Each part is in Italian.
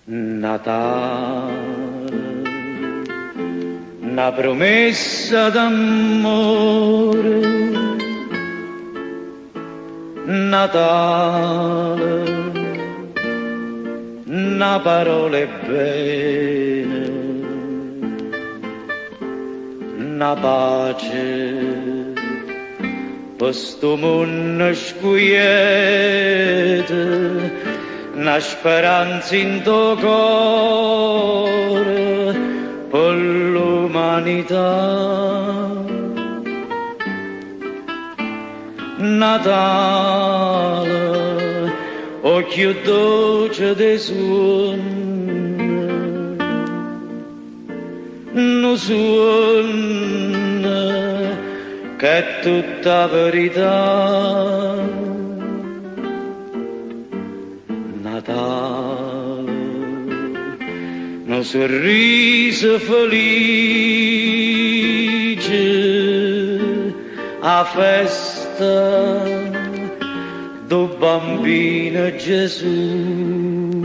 Natale, una promessa d'amore. Natale, una parola bene, una pace, per sto mondo squiete, una speranza in tuo cuore per l'umanità. Natale, occhio dolce dei suoni, non suona che è tutta verità. Natale, un sorriso felice, a festa do bambino Gesù.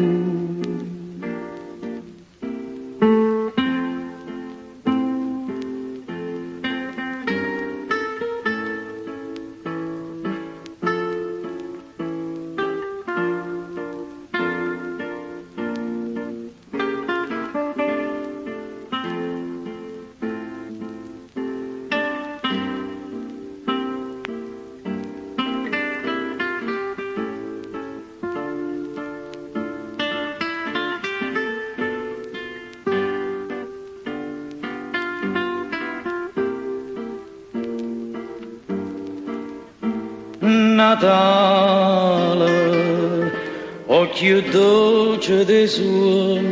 Natale, occhio dolce dei suoni,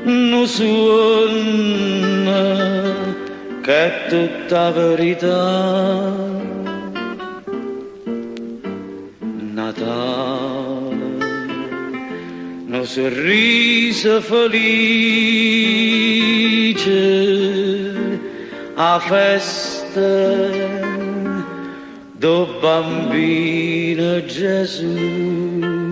non suona che è tutta verità. Natale, un sorriso felice, a festa do bambino Gesù.